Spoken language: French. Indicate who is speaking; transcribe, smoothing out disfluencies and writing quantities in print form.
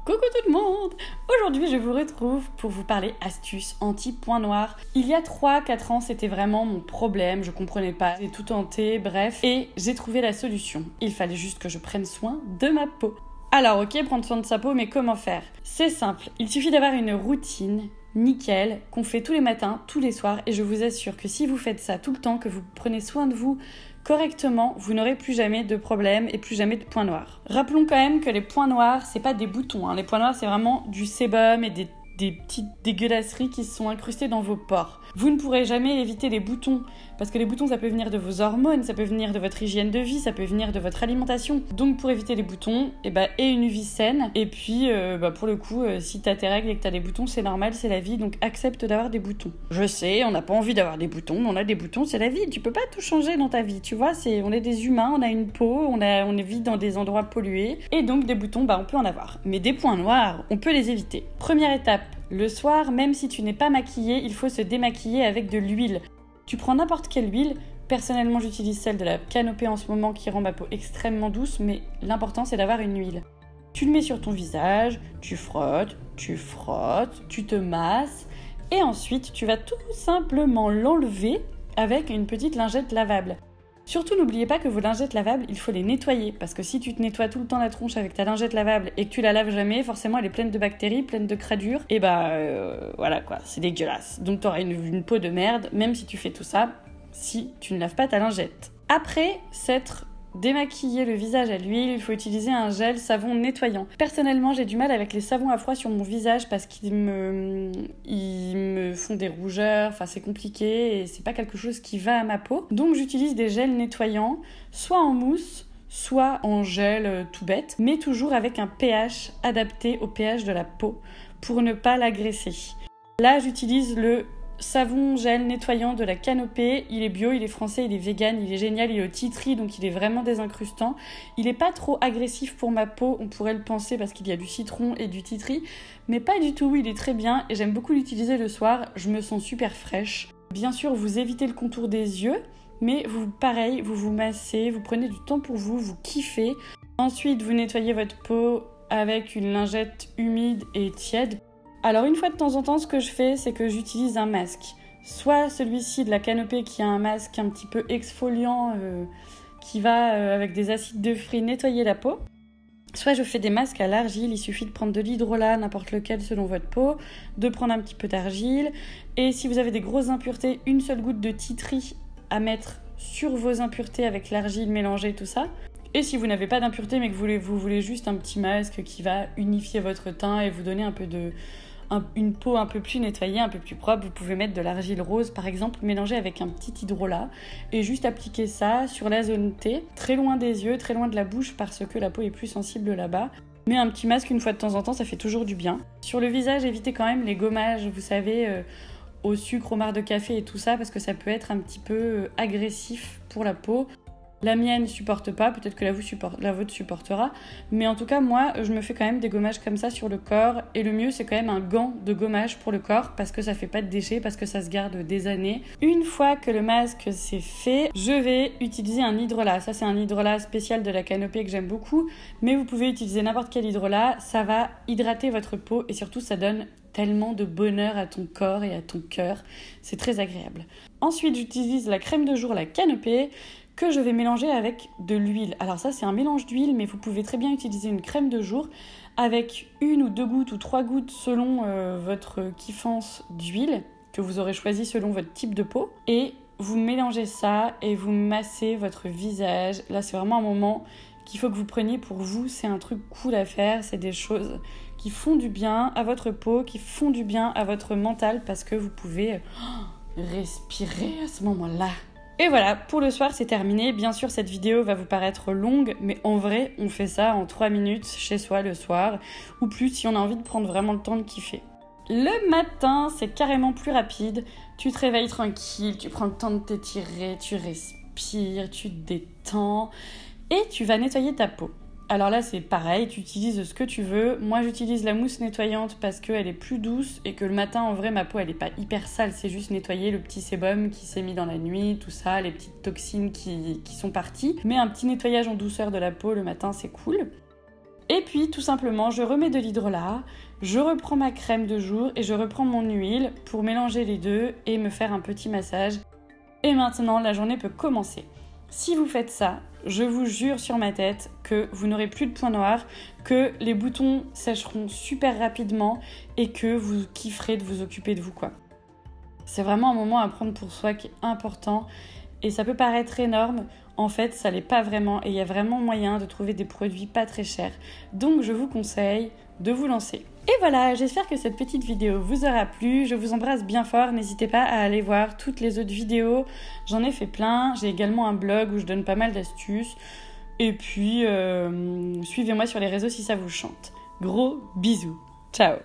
Speaker 1: Coucou tout le monde! Aujourd'hui je vous retrouve pour vous parler astuces anti-points noirs. Il y a 3-4 ans c'était vraiment mon problème, je comprenais pas, j'ai tout tenté, bref, et j'ai trouvé la solution. Il fallait juste que je prenne soin de ma peau. Alors ok, prendre soin de sa peau, mais comment faire? C'est simple, il suffit d'avoir une routine nickel qu'on fait tous les matins, tous les soirs, et je vous assure que si vous faites ça tout le temps, que vous prenez soin de vous correctement, vous n'aurez plus jamais de problème et plus jamais de points noirs. Rappelons quand même que les points noirs, c'est pas des boutons, hein. Les points noirs, c'est vraiment du sébum et des petites dégueulasseries qui sont incrustées dans vos pores. Vous ne pourrez jamais éviter les boutons, parce que les boutons, ça peut venir de vos hormones, ça peut venir de votre hygiène de vie, ça peut venir de votre alimentation. Donc pour éviter les boutons, et une vie saine. Et puis, pour le coup, si t'as tes règles et que t'as des boutons, c'est normal, c'est la vie, donc accepte d'avoir des boutons. Je sais, on n'a pas envie d'avoir des boutons, mais on a des boutons, c'est la vie. Tu peux pas tout changer dans ta vie, tu vois, on est des humains, on a une peau, on vit dans des endroits pollués, et donc des boutons, on peut en avoir. Mais des points noirs, on peut les éviter. Première étape, le soir, même si tu n'es pas maquillé, il faut se démaquiller avec de l'huile. Tu prends n'importe quelle huile. Personnellement, j'utilise celle de la Canopée en ce moment qui rend ma peau extrêmement douce, mais l'important c'est d'avoir une huile. Tu le mets sur ton visage, tu frottes, tu te masses, et ensuite tu vas tout simplement l'enlever avec une petite lingette lavable. Surtout, n'oubliez pas que vos lingettes lavables, il faut les nettoyer. Parce que si tu te nettoies tout le temps la tronche avec ta lingette lavable et que tu la laves jamais, forcément elle est pleine de bactéries, pleine de cradures. Et voilà quoi, c'est dégueulasse. Donc t'auras une peau de merde, même si tu fais tout ça, si tu ne laves pas ta lingette. Après s'être démaquiller le visage à l'huile, il faut utiliser un gel savon nettoyant. Personnellement, j'ai du mal avec les savons à froid sur mon visage parce qu'ils me font des rougeurs, enfin c'est compliqué et c'est pas quelque chose qui va à ma peau. Donc j'utilise des gels nettoyants, soit en mousse, soit en gel tout bête, mais toujours avec un pH adapté au pH de la peau pour ne pas l'agresser. Là, j'utilise le savon gel nettoyant de la Canopée, il est bio, il est français, il est vegan, il est génial, il est au tea tree, donc il est vraiment désincrustant. Il est pas trop agressif pour ma peau, on pourrait le penser parce qu'il y a du citron et du tea tree, mais pas du tout, il est très bien et j'aime beaucoup l'utiliser le soir, je me sens super fraîche. Bien sûr, vous évitez le contour des yeux, mais vous vous massez, vous prenez du temps pour vous, vous kiffez. Ensuite, vous nettoyez votre peau avec une lingette humide et tiède. Alors une fois de temps en temps, ce que je fais, c'est que j'utilise un masque. Soit celui-ci de la Canopée qui a un masque un petit peu exfoliant qui va avec des acides de fruits nettoyer la peau. Soit je fais des masques à l'argile, il suffit de prendre de l'hydrolat, n'importe lequel selon votre peau, de prendre un petit peu d'argile. Et si vous avez des grosses impuretés, une seule goutte de tea tree à mettre sur vos impuretés avec l'argile mélangée, tout ça. Et si vous n'avez pas d'impureté mais que vous voulez juste un petit masque qui va unifier votre teint et vous donner une peau un peu plus nettoyée, un peu plus propre, vous pouvez mettre de l'argile rose par exemple, mélanger avec un petit hydrolat et juste appliquer ça sur la zone T, très loin des yeux, très loin de la bouche parce que la peau est plus sensible là-bas. Mais un petit masque une fois de temps en temps, ça fait toujours du bien. Sur le visage, évitez quand même les gommages, vous savez, au sucre, au marc de café et tout ça parce que ça peut être un petit peu agressif pour la peau. La mienne supporte pas, peut-être que la vôtre supportera, mais en tout cas moi je me fais quand même des gommages comme ça sur le corps et le mieux c'est quand même un gant de gommage pour le corps parce que ça fait pas de déchets, parce que ça se garde des années. Une fois que le masque c'est fait, je vais utiliser un hydrolat. Ça c'est un hydrolat spécial de la Canopée que j'aime beaucoup, mais vous pouvez utiliser n'importe quel hydrolat, ça va hydrater votre peau et surtout ça donne tellement de bonheur à ton corps et à ton cœur, c'est très agréable. Ensuite j'utilise la crème de jour, la Canopée, que je vais mélanger avec de l'huile. Alors ça, c'est un mélange d'huile, mais vous pouvez très bien utiliser une crème de jour avec 1 ou 2 gouttes ou 3 gouttes selon votre kiffance d'huile que vous aurez choisi selon votre type de peau. Et vous mélangez ça et vous massez votre visage. Là, c'est vraiment un moment qu'il faut que vous preniez pour vous. C'est un truc cool à faire. C'est des choses qui font du bien à votre peau, qui font du bien à votre mental parce que vous pouvez respirer à ce moment-là. Et voilà, pour le soir, c'est terminé. Bien sûr, cette vidéo va vous paraître longue, mais en vrai, on fait ça en 3 minutes chez soi le soir, ou plus si on a envie de prendre vraiment le temps de kiffer. Le matin, c'est carrément plus rapide. Tu te réveilles tranquille, tu prends le temps de t'étirer, tu respires, tu te détends, et tu vas nettoyer ta peau. Alors là, c'est pareil, tu utilises ce que tu veux. Moi, j'utilise la mousse nettoyante parce qu'elle est plus douce et que le matin, en vrai, ma peau, elle est pas hyper sale. C'est juste nettoyer le petit sébum qui s'est mis dans la nuit, tout ça, les petites toxines qui sont parties. Mais un petit nettoyage en douceur de la peau le matin, c'est cool. Et puis tout simplement, je remets de l'hydrolat, je reprends ma crème de jour et je reprends mon huile pour mélanger les deux et me faire un petit massage. Et maintenant, la journée peut commencer. Si vous faites ça, je vous jure sur ma tête que vous n'aurez plus de points noirs, que les boutons sécheront super rapidement et que vous kifferez de vous occuper de vous, quoi. C'est vraiment un moment à prendre pour soi qui est important et ça peut paraître énorme. En fait, ça l'est pas vraiment et il y a vraiment moyen de trouver des produits pas très chers. Donc, je vous conseille de vous lancer. Et voilà, j'espère que cette petite vidéo vous aura plu. Je vous embrasse bien fort. N'hésitez pas à aller voir toutes les autres vidéos. J'en ai fait plein. J'ai également un blog où je donne pas mal d'astuces. Et puis, suivez-moi sur les réseaux si ça vous chante. Gros bisous. Ciao.